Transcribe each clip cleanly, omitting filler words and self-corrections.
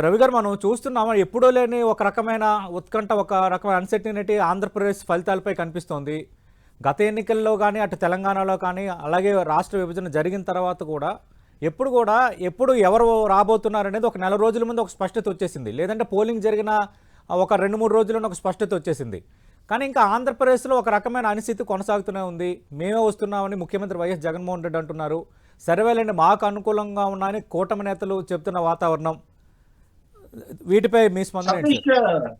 రవి గారు మనం చూస్తున్నాము ఎప్పుడూ లేని ఒక రకమైన ఉత్కంఠ, ఒక రకమైన అన్సర్టినిటీ ఆంధ్రప్రదేశ్ ఫలితాలపై కనిపిస్తోంది. గత ఎన్నికల్లో కానీ, అటు తెలంగాణలో కానీ, అలాగే రాష్ట్ర విభజన జరిగిన తర్వాత కూడా ఎప్పుడు ఎవరు రాబోతున్నారనేది ఒక నెల రోజుల ముందు ఒక స్పష్టత వచ్చేసింది. లేదంటే పోలింగ్ జరిగిన ఒక 2-3 రోజుల్లోనే ఒక స్పష్టత వచ్చేసింది. కానీ ఇంకా ఆంధ్రప్రదేశ్లో ఒక రకమైన అనిశ్చితి కొనసాగుతూనే ఉంది. మేమే వస్తున్నామని ముఖ్యమంత్రి వైఎస్ జగన్మోహన్ రెడ్డి అంటున్నారు. సర్వేలన్నీ మాకు అనుకూలంగా ఉన్నాయని కూటమి నేతలు చెప్తున్న వాతావరణం. వీటిపై మీ స్పందన ఏంటి సతీష్,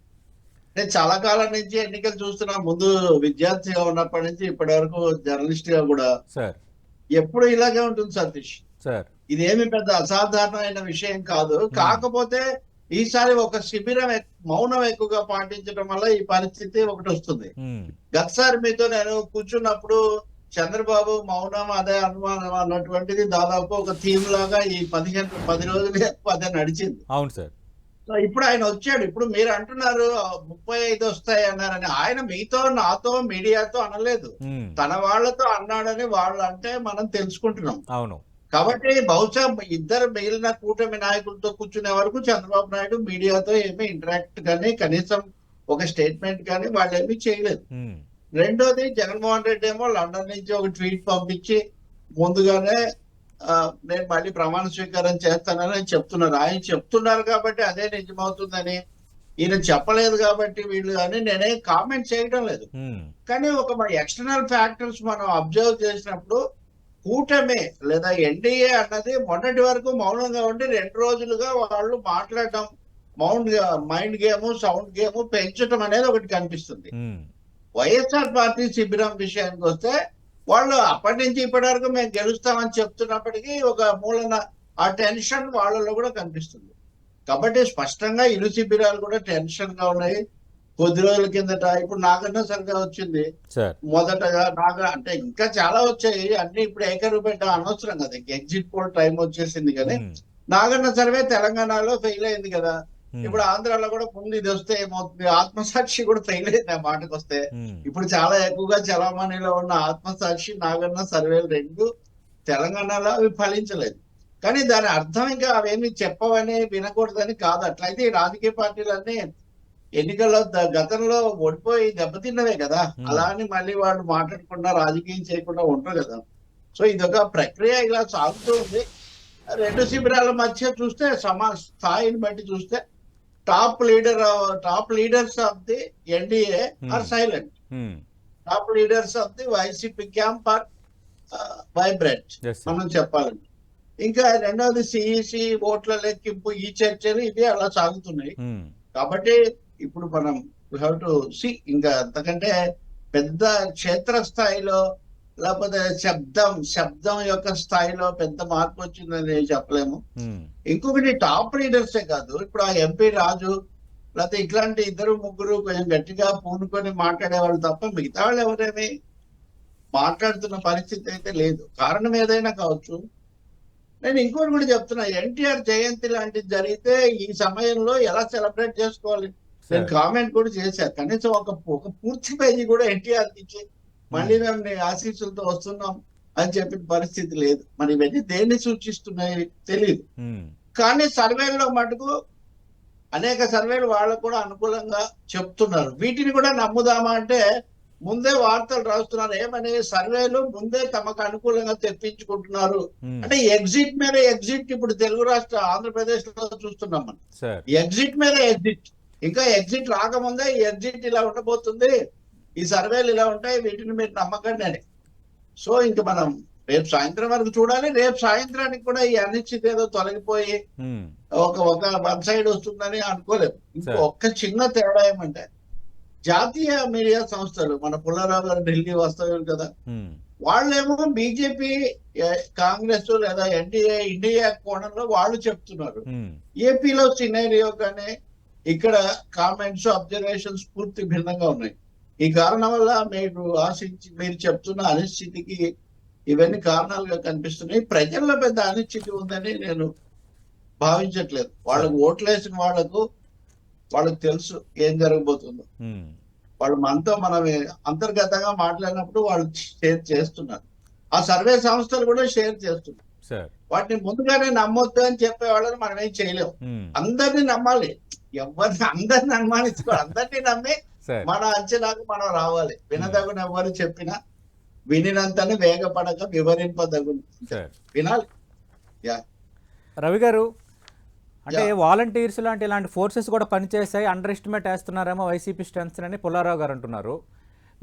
నేను చాలా కాలం నుంచి ఎన్నికలు చూస్తున్నా. ముందు విద్యార్థిగా ఉన్నప్పటి నుంచి ఇప్పటి వరకు జర్నలిస్ట్ గా కూడా సార్? ఎప్పుడు ఇలాగే ఉంటుంది సతీష్. సార్. ఇదేమి పెద్ద అసాధారణమైన విషయం కాదు. హ్మ్. కాకపోతే ఈసారి ఒక శిబిరం మౌనం ఎక్కువగా పాటించడం వల్ల ఈ పరిస్థితి ఒకటి వస్తుంది. హ్మ్. గతసారి మీతో నేను కూర్చున్నప్పుడు చంద్రబాబు మౌనం అదే అనుమానం అన్నటువంటిది దాదాపు ఒక థీమ్ లాగా ఈ 10 రోజులు అదే నడిచింది. అవును సార్. సో ఇప్పుడు ఆయన వచ్చాడు. ఇప్పుడు మీరు అంటున్నారు 35 వస్తాయి అన్నారని. ఆయన మీతో నాతో మీడియాతో అనలేదు, హ్మ్. తన వాళ్ళతో అన్నాడని వాళ్ళు అంటే మనం తెలుసుకుంటున్నాం. అవును. కాబట్టి బహుశా ఇద్దరు మిగిలిన కూటమి నాయకులతో కూర్చునే వరకు చంద్రబాబు నాయుడు మీడియాతో ఏమీ ఇంటరాక్ట్ కానీ కనీసం ఒక స్టేట్మెంట్ కానీ వాళ్ళు ఏమీ చేయలేదు. హ్మ్. రెండోది, జగన్మోహన్ రెడ్డి ఏమో లండన్ నుంచి ఒక ట్వీట్ పంపించి ముందుగానే నేను మళ్ళీ ప్రమాణ స్వీకారం చేస్తానని చెప్తున్నారు. ఆయన చెప్తున్నారు కాబట్టి అదే నిజమవుతుందని, ఈయన చెప్పలేదు కాబట్టి వీళ్ళు అని నేనే కామెంట్ చేయడం లేదు. హ్మ్. కానీ ఒక ఎక్స్టర్నల్ ఫ్యాక్టర్స్ మనం అబ్జర్వ్ చేసినప్పుడు కూటమి లేదా ఎన్డీఏ అన్నది మొన్నటి వరకు మౌనంగా ఉండి 2 రోజులుగా వాళ్ళు మాట్లాడటం, మైండ్ గేమ్, సౌండ్ గేమ్ పెంచడం అనేది ఒకటి కనిపిస్తుంది. హ్మ్. వైఎస్ఆర్ పార్టీ శిబిరం విషయానికి వస్తే వాళ్ళు అప్పటి నుంచి ఇప్పటి వరకు మేము గెలుస్తామని చెప్తున్నప్పటికీ ఒక మూలన ఆ టెన్షన్ వాళ్ళలో కూడా కనిపిస్తుంది. కాబట్టి స్పష్టంగా ఇరు శిబిరాలు కూడా టెన్షన్ గా ఉన్నాయి. కొద్ది రోజుల కిందట ఇప్పుడు నాగన్న సరిగా వచ్చింది. సార్. మొదటగా అంటే ఇంకా చాలా వచ్చాయి, అన్ని ఇప్పుడు ఏకరూపేట అనవసరం కదా, ఎగ్జిట్ పోల్ టైం వచ్చేసింది. కానీ హ్మ్. నాగన్న సర్వే తెలంగాణలో ఫెయిల్ అయింది కదా. హ్మ్. ఇప్పుడు ఆంధ్రాలో కూడా ముందు ఇది వస్తే ఏమవుతుంది, ఆత్మసాక్షి కూడా ఫెయిల్ అయింది ఆ మాటకు వస్తే. హ్మ్. ఇప్పుడు చాలా ఎక్కువగా చలామణిలో ఉన్న ఆత్మసాక్షి, నాగన్న సర్వేలు రెండు తెలంగాణలో అవి ఫలించలేదు. కానీ దాని అర్థం ఇంకా అవేమి చెప్పవని వినకూడదని కాదు. అట్లయితే ఈ రాజకీయ పార్టీలన్నీ ఎన్నికల్లో గతంలో ఓడిపోయి దెబ్బతిన్నవే కదా. హ్మ్. అలా అని మళ్ళీ వాళ్ళు మాట్లాడకుండా రాజకీయం చేయకుండా ఉంటారు కదా. సో ఇదొక ప్రక్రియ ఇలా సాగుతూ ఉంది. రెండు శిబిరాల మధ్య చూస్తే స్థాయిని బట్టి చూస్తే top leaders of the NDA are hmm. Silent. Hmm. Top leaders of the YCP camp are vibrant yes sir. మనం చెప్పాలంటే. ఇంకా రెండవది సిఈసి ఓట్ల లెక్కింపు, ఈ చర్చలు ఇవి అలా సాగుతున్నాయి. హ్మ్. కాబట్టి ఇప్పుడు మనం వీ హ్యావ్ టు సి, ఇంకా అంతకంటే పెద్ద క్షేత్రస్థాయిలో లేకపోతే శబ్దం యొక్క స్థాయిలో పెద్ద మార్పు వచ్చిందని చెప్పలేము. హ్మ్. ఇంకొకటి, టాప్ లీడర్సే కాదు, ఇప్పుడు ఆ ఎంపీ రాజు లేకపోతే ఇట్లాంటి ఇద్దరు ముగ్గురు కొంచెం గట్టిగా పూనుకొని మాట్లాడే వాళ్ళు తప్ప మిగతా వాళ్ళు ఎవరేమి మాట్లాడుతున్న పరిస్థితి అయితే లేదు. కారణం ఏదైనా కావచ్చు. నేను ఇంకోటి కూడా చెప్తున్నా, ఎన్టీఆర్ జయంతి లాంటిది జరిగితే ఈ సమయంలో ఎలా సెలబ్రేట్ చేసుకోవాలి. నేను సార్. కామెంట్ కూడా చేశాను. కనీసం ఒక పూర్తి పేజీ కూడా ఎన్టీఆర్ ఇచ్చి మళ్ళీ హ్మ్. మేము నీ ఆశీస్సులతో వస్తున్నాం అని చెప్పిన పరిస్థితి లేదు. మరి ఇవన్నీ దేన్ని సూచిస్తున్నాయి తెలియదు. హ్మ్. కానీ సర్వేల్లో మటుకు అనేక సర్వేలు వాళ్ళకు కూడా అనుకూలంగా చెప్తున్నారు. వీటిని కూడా నమ్ముదామా అంటే ముందే వార్తలు రాస్తున్నారు. ఏమని సర్వేలు ముందే తమకు అనుకూలంగా తెప్పించుకుంటున్నారు. హ్మ్. అంటే ఎగ్జిట్ మీద ఎగ్జిట్ ఇప్పుడు తెలుగు రాష్ట్ర ఆంధ్రప్రదేశ్ లో చూస్తున్నాం మనం. సార్. ఎగ్జిట్ మీద ఎగ్జిట్. ఇంకా ఎగ్జిట్ రాకముందే ఈ ఎగ్జిట్ ఇలా ఉండబోతుంది, ఈ సర్వేలు ఇలా ఉంటాయి, వీటిని మీరు నమ్మకండి అని. సో ఇంక మనం రేపు సాయంత్రం వరకు చూడాలి. రేపు సాయంత్రానికి కూడా ఈ అనిశ్చితి ఏదో తొలగిపోయి హ్మ్. ఒక ఒక వన్ సైడ్ వస్తుందని అనుకోలేము. ఇంకో సార్. ఒక్క చిన్న తేడా ఏమంటే, జాతీయ మీడియా సంస్థలు, మన పుల్లారావు గారు ఢిల్లీ వస్తారు కదా, హ్మ్. వాళ్ళేమో బీజేపీ, కాంగ్రెస్ లేదా ఎన్డీఏ ఇండియా కోణంలో వాళ్ళు చెప్తున్నారు. హ్మ్. ఏపీలో సినేరియో కానీ ఇక్కడ కామెంట్స్, అబ్జర్వేషన్స్ పూర్తి భిన్నంగా ఉన్నాయి. ఈ కారణం వల్ల మీరు చెప్తున్న అనిశ్చితికి ఇవన్నీ కారణాలుగా కనిపిస్తున్నాయి. ప్రజల్లో పెద్ద అనిశ్చితి ఉందని నేను భావించట్లేదు. సార్. వాళ్ళకు ఓట్లేసిన వాళ్ళకు తెలుసు ఏం జరగబోతుందో. హ్మ్. వాళ్ళు మనతో మనం అంతర్గతంగా మాట్లాడినప్పుడు వాళ్ళు షేర్ చేస్తున్నారు. ఆ సర్వే సంస్థలు కూడా షేర్ చేస్తున్నారు. సార్. వాటిని ముందుగానే నమ్మొద్దు అని చెప్పే వాళ్ళని మనం ఏం చేయలేము. అందరినీ నమ్మాలి, అందరిని అనుమానించుకోవాలి, అందరినీ నమ్మి సార్ మన అంచనాకు మనం రావాలి. వినదగున ఎవరు చెప్పినా వినినంతనే వేగపడక వివరింపదగును, సార్ వినాలి. యా రవి గారు, అంటే వాలంటీర్స్ లాంటి ఇలాంటి ఫోర్సెస్ కూడా పనిచేస్తాయి, అండర్ ఎస్టిమేట్ వేస్తున్నారేమో వైసీపీ స్ట్రెంగ్స్ అని పుల్లారావు గారు అంటున్నారు.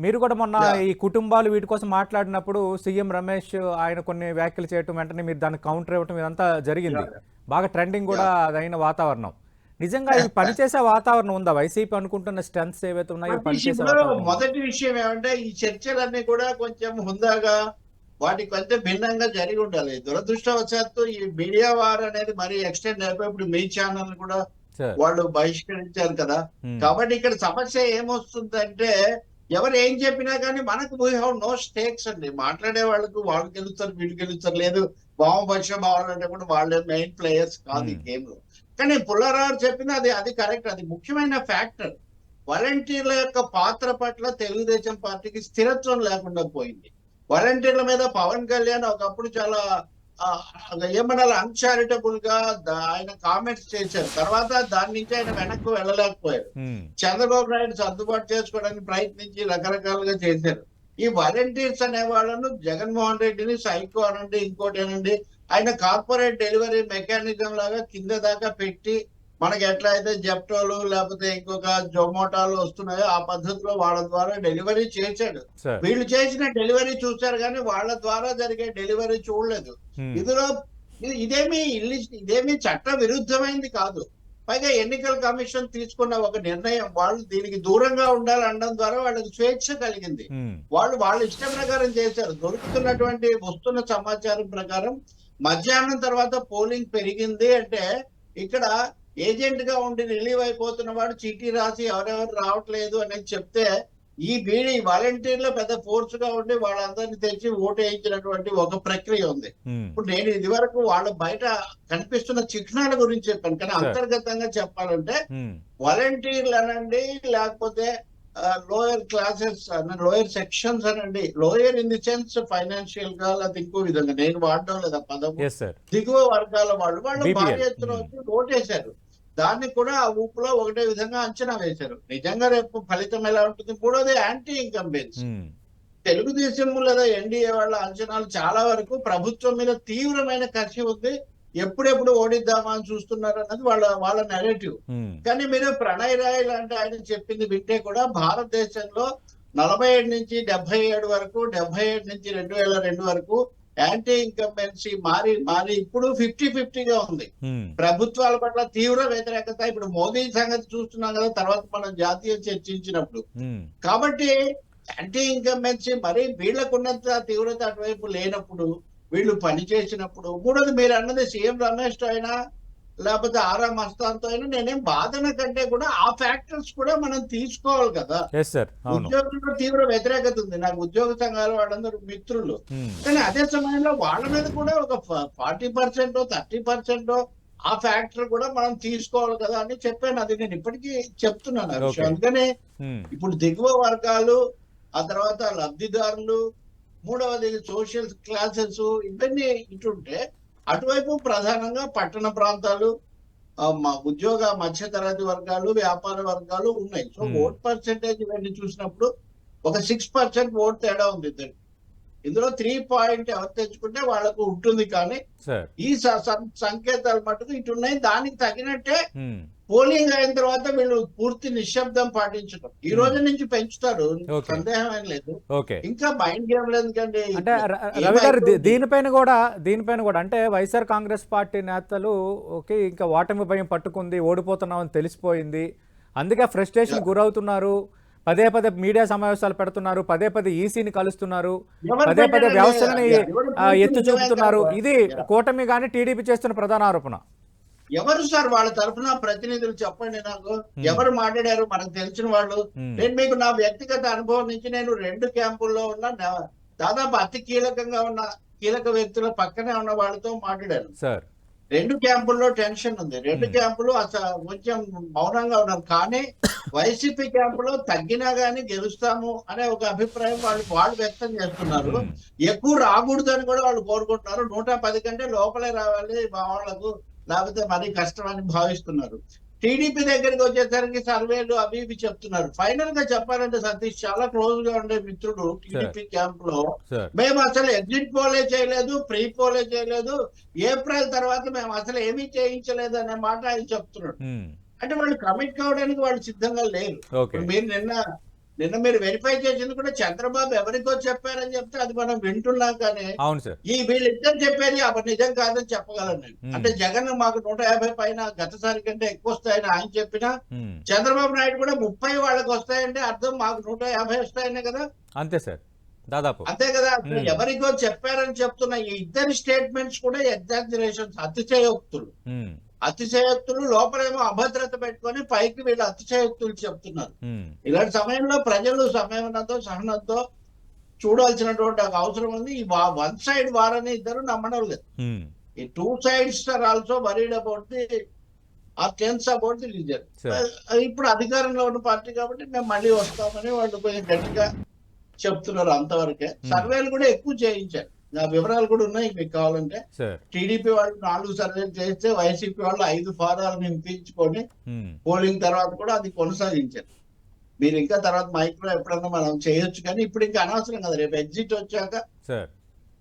మీరు కూడా మొన్న ఈ కుటుంబాలు వీటి కోసం మాట్లాడినప్పుడు సీఎం రమేష్ ఆయన కొన్ని వ్యాఖ్యలు చేయటం, వెంటనే మీరు దానికి కౌంటర్ ఇవ్వటం, ఇదంతా జరిగింది. బాగా ట్రెండింగ్ కూడా అదైన వాతావరణం. నిజంగా ఇవి పనిచేసే వాతావరణం ఉందా? వైసీపీ అనుకుంటున్న స్ట్రెంగ్స్ ఏవైతే ఉన్నాయో పనిచేసే వాతావరణం? మొదటి విషయం ఏమంటే ఈ చర్చలన్నీ కూడా కొంచెం హుందాగా వాటి కొంచెం భిన్నంగా జరిగి ఉండాలి. దురదృష్టవశాత్తు ఈ మీడియా వార్ అనేది మరీ ఎక్స్టెండ్ అయిపోయి ఇప్పుడు మీ ఛానల్ కూడా వాళ్ళు బహిష్కరించారు కదా. కాబట్టి ఇక్కడ సమస్య ఏమొస్తుందంటే ఎవరు ఏం చెప్పినా కానీ మనకు వీ హ్యావ్ నో స్టేక్స్ అండి. మాట్లాడే వాళ్ళకు వాళ్ళు గెలుస్తారు వీళ్ళు గెలుస్తారు, లేదు వామపక్ష భావాలంటే కూడా వాళ్ళే మెయిన్ ప్లేయర్స్ కాదు ఈ గేమ్ లో. కానీ పుల్లారావు చెప్పింది అది కరెక్ట్, అది ముఖ్యమైన ఫ్యాక్టర్. వాలంటీర్ల యొక్క పాత్ర పట్ల తెలుగుదేశం పార్టీకి స్థిరత్వం లేకుండా పోయింది. వాలంటీర్ల మీద పవన్ కళ్యాణ్ ఒకప్పుడు చాలా ఏమన్నా అన్చారిటబుల్ గా ఆయన కామెంట్స్ చేశారు. తర్వాత దాని నుంచి ఆయన వెనక్కు వెళ్ళలేకపోయారు. చంద్రబాబు నాయుడు సర్దుబాటు చేసుకోవడానికి ప్రయత్నించి రకరకాలుగా చేశారు. ఈ వాలంటీర్స్ అనే వాళ్ళను జగన్మోహన్ రెడ్డిని సైకో అనండి, ఇంకోటి అనండి, ఆయన కార్పొరేట్ డెలివరీ మెకానిజం లాగా కింద దాకా పెట్టి మనకి ఎట్లా అయితే జెప్టోలు లేకపోతే ఇంకొక జొమాటోలు వస్తున్నాయో ఆ పద్ధతిలో వాళ్ళ ద్వారా డెలివరీ చేశాడు. వీళ్ళు చేసిన డెలివరీ చూశారు కానీ వాళ్ళ ద్వారా జరిగే డెలివరీ చూడలేదు. ఇందులో ఇదేమి చట్ట విరుద్ధమైంది కాదు. పైగా ఎన్నికల కమిషన్ తీసుకున్న ఒక నిర్ణయం, వాళ్ళు దీనికి దూరంగా ఉండాలనడం ద్వారా వాళ్ళకి స్వేచ్ఛ కలిగింది. వాళ్ళ ఇష్టం ప్రకారం చేశారు. దొరుకుతున్నటువంటి వస్తున్న సమాచారం ప్రకారం మధ్యాహ్నం తర్వాత పోలింగ్ పెరిగింది అంటే ఇక్కడ ఏజెంట్ గా ఉండి రిలీవ్ అయిపోతున్న వాడు చీటీ రాసి ఎవరెవరు రావట్లేదు అనేది చెప్తే ఈ వాలంటీర్లు పెద్ద ఫోర్స్ గా ఉండి వాళ్ళందరినీ తెచ్చి ఓటు వేయించినటువంటి ఒక ప్రక్రియ ఉంది. ఇప్పుడు నేను ఇది వరకు వాళ్ళ బయట కనిపిస్తున్న చిహ్నాల గురించి చెప్పాను, కానీ అంతర్గతంగా చెప్పాలంటే వాలంటీర్లు అనండి, లేకపోతే లోయర్ క్లాసెస్ లోయర్ సెక్షన్స్ అనండి, lower in the sense financial గా లేదా ఇంకో విధంగా నేను వాడడం లేదా పదము, దిగువ వర్గాల వాళ్ళు భారీ ఎత్తున వచ్చి ఓటేశారు. దాన్ని కూడా ఆ ఊపులో ఒకటే విధంగా అంచనా వేశారు. నిజంగా రేపు ఫలితం ఎలా ఉంటుంది? మూడోది యాంటీ ఇన్కంబెన్స్. తెలుగుదేశం లేదా ఎన్డీఏ వాళ్ళ అంచనాలు చాలా వరకు ప్రభుత్వం మీద తీవ్రమైన కసి ఉంది, ఎప్పుడెప్పుడు ఓడిద్దామా అని చూస్తున్నారు అన్నది వాళ్ళ నెరేటివ్. కానీ మీరు ప్రణయ్ రాయ్ లాంటి ఆయన చెప్పింది వింటే కూడా భారతదేశంలో 47 నుంచి 77 వరకు, 77 నుంచి 2002 వరకు యాంటీ ఇన్కంబెన్సీ మారి ఇప్పుడు 50-50గా ఉంది. ప్రభుత్వాల పట్ల తీవ్ర వ్యతిరేకత. ఇప్పుడు మోదీ సంగతి చూస్తున్నాం కదా, తర్వాత మనం జాతీయ చర్చించినప్పుడు. కాబట్టి యాంటీ ఇన్కంబెన్సీ మరి వీళ్ళకున్నంత తీవ్రత అటువైపు లేనప్పుడు, వీళ్ళు పని చేసినప్పుడు. మూడోది మీరు అన్నది సీఎం రమేష్ తో అయినా లేకపోతే ఆరా మస్తాన్తో అయినా నేనేం బాధన కంటే కూడా ఆ ఫ్యాక్టర్స్ కూడా మనం తీసుకోవాలి కదా. ఉద్యోగుల్లో తీవ్ర వ్యతిరేకత ఉంది, నాకు ఉద్యోగ సంఘాలు వాళ్ళందరూ మిత్రులు. కానీ అదే సమయంలో వాళ్ళ మీద కూడా ఒక 40% 30% ఆ ఫ్యాక్టర్ కూడా మనం తీసుకోవాలి కదా అని చెప్పాను. అది నేను ఇప్పటికీ చెప్తున్నాను ఆ విషయం. అందుకనే ఇప్పుడు దిగువ వర్గాలు, ఆ తర్వాత లబ్ధిదారులు, మూడవది సోషల్ క్లాసెస్, ఇవన్నీ ఇటుంటే అటువైపు ప్రధానంగా పట్టణ ప్రాంతాలు, ఉద్యోగ మధ్యతరగతి వర్గాలు, వ్యాపార వర్గాలు ఉన్నాయి. సో ఓట్ పర్సెంటేజ్ ఇవన్నీ చూసినప్పుడు ఒక 6% ఓట్ తేడా ఉంది ఇద్దరు. ఇందులో 3 పాయింట్ ఎవరు తెచ్చుకుంటే వాళ్ళకు ఉంటుంది. కానీ ఈ సంకేతాలు మటుకు ఇటున్నాయి. దానికి తగినట్టే పోలింగ్ అయిన తర్వాత వీళ్ళు పూర్తి నిశ్శబ్దం పాటించడం ఈ రోజు నుంచి పెంచుతారు, సందేహం ఏం లేదు. ఇంకా మైండ్ గేమ్ లేదు. అంటే రవి గారు దీనిపైన కూడా అంటే వైఎస్ఆర్ కాంగ్రెస్ పార్టీ నేతలు ఇంకా ఓటమి భయం పట్టుకుంది, ఓడిపోతున్నామని తెలిసిపోయింది, అందుకే ఫ్రస్ట్రేషన్ గురవుతున్నారు, పదే మీడియా సమావేశాలు పెడుతున్నారు, పదే ఈసీని కలుస్తున్నారు, పదే వ్యవస్థలని ఎత్తు చూపుతున్నారు. ఇది కూటమి గాని టీడీపీ చేస్తున్న ప్రధాన ఆరోపణ. ఎవరు సార్ వాళ్ళ తరఫున ప్రతినిధులు చెప్పండి నాకు, ఎవరు మాట్లాడారు మనకు తెలిసిన వాళ్ళు? నేను మీకు నా వ్యక్తిగత అనుభవం నుంచి, నేను 2 క్యాంపుల్లో ఉన్న దాదాపు అతి కీలక వ్యక్తుల పక్కనే ఉన్న వాళ్ళతో మాట్లాడాను. 2 క్యాంపుల్లో టెన్షన్ ఉంది, 2 క్యాంపులు అసలు కొంచెం మౌనంగా ఉన్నారు. కానీ వైసీపీ క్యాంపులో తగ్గినా గానీ గెలుస్తాము అనే ఒక అభిప్రాయం వాళ్ళు వ్యక్తం చేస్తున్నారు. ఉమ్, ఎక్కువ రాకూడదని కూడా వాళ్ళు కోరుకుంటున్నారు. 110 కంటే లోపలే రావాలి మా వాళ్ళకు, లేకపోతే మరీ కష్టం అని భావిస్తున్నారు. టీడీపీ దగ్గరికి వచ్చేసరికి సర్వేలు అవి ఇవి చెప్తున్నారు. ఫైనల్ గా చెప్పాలంటే సతీష్ చాలా క్లోజ్ గా ఉండే మిత్రుడు టీడీపీ క్యాంప్ లో, సార్ మేము అసలు ఎగ్జిట్ పోలే చేయలేదు, ప్రీ పోలే చేయలేదు, ఏప్రిల్ తర్వాత మేము అసలు ఏమీ చేయించలేదు అనే మాట ఆయన చెప్తున్నాడు. ఉమ్, అంటే వాళ్ళు కమిట్ కావడానికి వాళ్ళు సిద్ధంగా లేరు. ఓకే ఇప్పుడు మీరు నిన్న మీరు వెరిఫై చేసింది కూడా చంద్రబాబు ఎవరికో చెప్పారని చెప్తే అది మనం వింటున్నాం, కానీ అవును సార్ వీళ్ళిద్దరు చెప్పేది అప్పుడు నిజం కాదని చెప్పగలను నేను. ఉమ్, అంటే జగన్ మాకు 150 పైన గతసారి కంటే ఎక్కువ వస్తాయని ఆయన చెప్పినా, ఉమ్, చంద్రబాబు నాయుడు కూడా 30 వాళ్ళకి వస్తాయంటే అర్థం మాకు 150 వస్తాయనే కదా. అంతే సార్ దాదాపు అంతే కదా. అసలు ఎవరికో చెప్పారని చెప్తున్న ఈ ఇద్దరి స్టేట్మెంట్స్ కూడా ఎగ్జాజరేషన్స్, అతిశయోక్తులు. ఉమ్, అతిశయోక్తులు లోపలేమో అభద్రత పెట్టుకొని పైకి వీళ్ళు అతిశయోక్తులు చెప్తున్నారు. ఉమ్, ఇలాంటి సమయంలో ప్రజలు సమయంతో సహనంతో చూడాల్సినటువంటి ఒక అవసరం ఉంది. ఈ వన్ సైడ్ వారని ఇద్దరు నమ్మడం లేదు. ఉమ్, ఈ two sides are also worried about the are tense about the reason. Sir ఇప్పుడు అధికారంలో ఉన్న పార్టీ కాబట్టి మేము మళ్ళీ వస్తామని వాళ్ళు కొంచెం గట్టిగా చెప్తున్నారు. అంతవరకే. సర్వేలు కూడా ఎక్కువ చేయించారు. నా వివరాలు కూడా ఉన్నాయి మీకు కావాలంటే. సార్ టీడీపీ వాళ్ళు 4 సర్వేలు చేస్తే వైసీపీ వాళ్ళు 5 ఫారాలను నింపించుకొని ఉమ్, పోలింగ్ తర్వాత కూడా అది కొనసాగించారు. మీరు ఇంకా తర్వాత మైక్రో ఎప్పుడన్నా మనం చేయొచ్చు, కానీ ఇప్పుడు ఇంకా అనవసరం కదా. రేపు ఎగ్జిట్ వచ్చాక సార్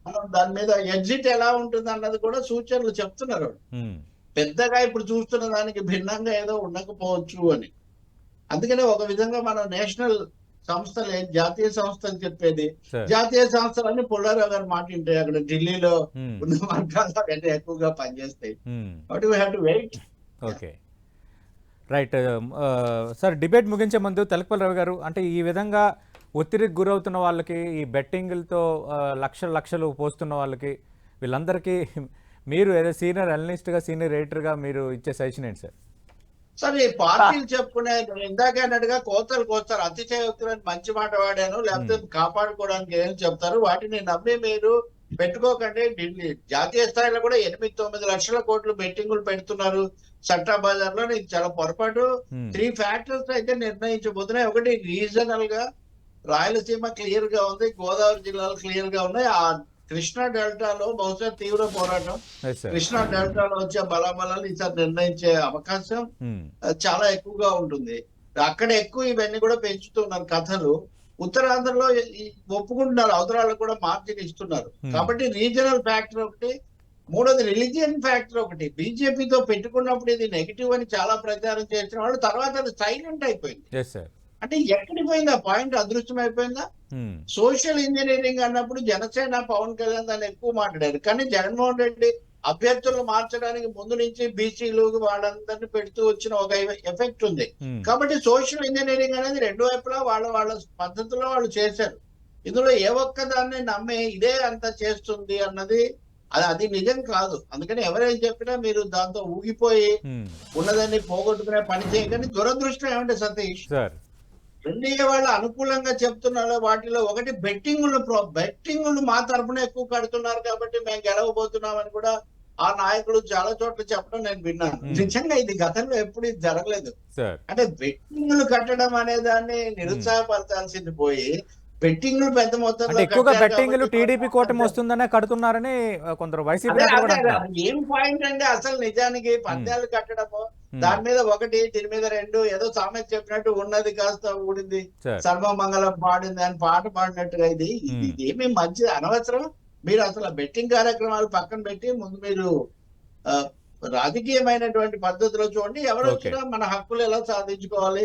మనం దాని మీద ఎగ్జిట్ ఎలా ఉంటుంది అన్నది కూడా సూచనలు చెప్తున్నారు. ఉమ్, పెద్దగా ఇప్పుడు చూస్తున్న దానికి భిన్నంగా ఏదో ఉండకపోవచ్చు అని. అందుకనే ఒక విధంగా మన నేషనల్ సంస్థలు, జాతీయ సంస్థలు చెప్పేది, సార్ జాతీయ సంస్థలన్నీ పుల్లారావు గారు మాట వింటాయి. అక్కడ ఢిల్లీలో ఉమ్, ఉన్న వర్గాల కంటే ఎక్కువగా పనిచేస్తాయి. Um, but we have to wait. Okay right. Sir debate ముగించే ముందు తెలకపల్లి రవి గారు, అంటే ఈ విధంగా ఒత్తిడికి గురవుతున్న వాళ్ళకి, ఈ బెట్టింగ్లతో లక్షలు పోస్తున్న వాళ్ళకి, వీళ్ళందరికీ మీరు ఏదో సీనియర్ అనలిస్ట్గా, సీనియర్ ఎడిటర్గా మీరు ఇచ్చే సజెషన్ ఏంటి సార్? సరే, ఈ పార్టీలు చెప్పుకునే ఇందాక అన్నట్టుగా కోస్తారు అతిశయోక్తులని మంచి మాట వాడాను, లేకపోతే కాపాడుకోవడానికి ఏం చెప్తారు, వాటిని నమ్మి మీరు పెట్టుకోకండి. ఢిల్లీ జాతీయ స్థాయిలో కూడా 8-9 లక్షల కోట్లు బెట్టింగులు పెడుతున్నారు సట్టా బజార్ లో. ఇది చాలా పొరపాటు. 3 ఫ్యాక్టర్స్ అయితే నిర్ణయించబోతున్నాయి. ఒకటి, రీజనల్ గా రాయలసీమ క్లియర్ గా ఉంది, గోదావరి జిల్లాలు క్లియర్ గా ఉన్నాయి. ఆ కృష్ణా డెల్టాలో బహుశా తీవ్ర పోరాటం, కృష్ణా డెల్టాలో వచ్చే బలాబలాలు ఈసారి నిర్ణయించే అవకాశం చాలా ఎక్కువగా ఉంటుంది. అక్కడ ఎక్కువ ఇవన్నీ కూడా పెంచుతున్నారు కథలు. ఉత్తరాంధ్రలో ఒప్పుకుంటున్నారు, అవతరాలకు కూడా మార్జిన్ ఇస్తున్నారు. కాబట్టి రీజనల్ ఫ్యాక్టర్ ఒకటి. మూడోది రిలీజియన్ ఫ్యాక్టర్ ఒకటి. బీజేపీతో పెట్టుకున్నప్పుడు ఇది నెగిటివ్ అని చాలా ప్రచారం చేసిన వాళ్ళు తర్వాత అది సైలెంట్ అయిపోయింది. అంటే ఎక్కడికి పోయింది ఆ పాయింట్? అదృష్టం అయిపోయిందా? సోషల్ ఇంజనీరింగ్ అన్నప్పుడు జనసేన, పవన్ కళ్యాణ్ దాన్ని ఎక్కువ మాట్లాడారు. కానీ జగన్మోహన్ రెడ్డి అభ్యర్థులను మార్చడానికి ముందు నుంచి బీసీలు వాళ్ళందరినీ పెడుతూ వచ్చిన ఒక ఎఫెక్ట్ ఉంది. కాబట్టి సోషల్ ఇంజనీరింగ్ అనేది రెండు వైపులా వాళ్ళ పద్ధతిలో వాళ్ళు చేశారు. ఇందులో ఏ ఒక్కదాన్ని నమ్మి ఇదే అంత చేస్తుంది అన్నది అది నిజం కాదు. అందుకని ఎవరేం చెప్పినా మీరు దాంతో ఊగిపోయి ఉన్నదాన్ని పోగొట్టుకునే పని చేయకని. దురదృష్టం ఏమంటే సతీష్, ఎన్డీఏ వాళ్ళు అనుకూలంగా చెప్తున్నారు వాటిలో ఒకటి బెట్టింగులు మా తరఫున ఎక్కువ కడుతున్నారు కాబట్టి మేము గెలవబోతున్నామని కూడా ఆ నాయకులు చాలా చోట్ల చెప్పడం నేను విన్నాను. నిజంగా ఇది గతంలో ఎప్పుడు ఇది జరగలేదు. అంటే బెట్టింగులు కట్టడం అనే దాన్ని నిరుత్సాహపరచాల్సింది పోయి బెట్టింగ్లు పెద్ద మొత్తంలో ఎక్కువగా బెట్టింగ్లు టీడీపీ కూటమి వస్తుందనే కడుతున్నారని కొందరు వైసీపీ. ఏం పాయింట్ అంటే అసలు నిజానికి పందాలు కట్టడము, దాని మీద ఒకటి, దీని మీద రెండు, ఏదో సామెత చెప్పినట్టు ఉన్నది కాస్త ఊడింది, సర్వమంగళం పాడింది అని పాట పాడినట్టుగా ఇది ఏమి మంచి అనవసరం. మీరు అసలు బెట్టింగ్ కార్యక్రమాలు పక్కన పెట్టి ముందు మీరు రాజకీయమైనటువంటి పద్ధతిలో చూడండి. ఎవరు వచ్చినా మన హక్కులు ఎలా సాధించుకోవాలి,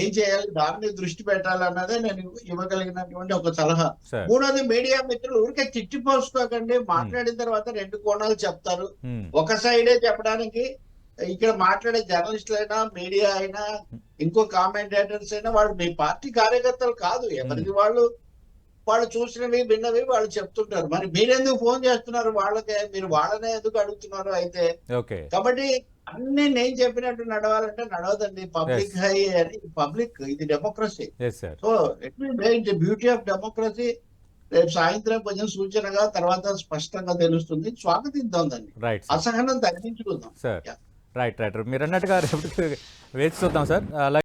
ఏం చేయాలి, దాని మీద దృష్టి పెట్టాలి అన్నదే నేను ఇవ్వగలిగినటువంటి ఒక సలహా. మూడోది, మీడియా మిత్రులు ఊరికే తిట్టిపోసుకోకండి. మాట్లాడిన తర్వాత 2 కోణాలు చెప్తారు. ఒక సైడే చెప్పడానికి ఇక్కడ మాట్లాడే జర్నలిస్టులు అయినా, మీడియా అయినా, ఇంకో కామెంటేటర్స్ అయినా వాళ్ళు మీ పార్టీ కార్యకర్తలు కాదు. ఎవరికి వాళ్ళు చూసినవి విన్నవి వాళ్ళు చెప్తుంటారు. మరి మీరెందుకు ఫోన్ చేస్తున్నారు వాళ్ళకే? మీరు వాళ్ళనే ఎందుకు అడుగుతున్నారు? అయితే కాబట్టి అన్ని నేను చెప్పినట్టు నడవాలంటే నడవదండి. పబ్లిక్ హై అని, పబ్లిక్ ఇది democracy. So it beauty of democracy. రేపు సాయంత్రం కొంచెం సూచనగా, తర్వాత స్పష్టంగా తెలుస్తుంది. స్వాగతిద్దాం దాన్ని, అసహనం తగ్గించుకుందాం. రైట్ మీరు అన్నట్టుగా రేపు వేచి చూద్దాం సార్.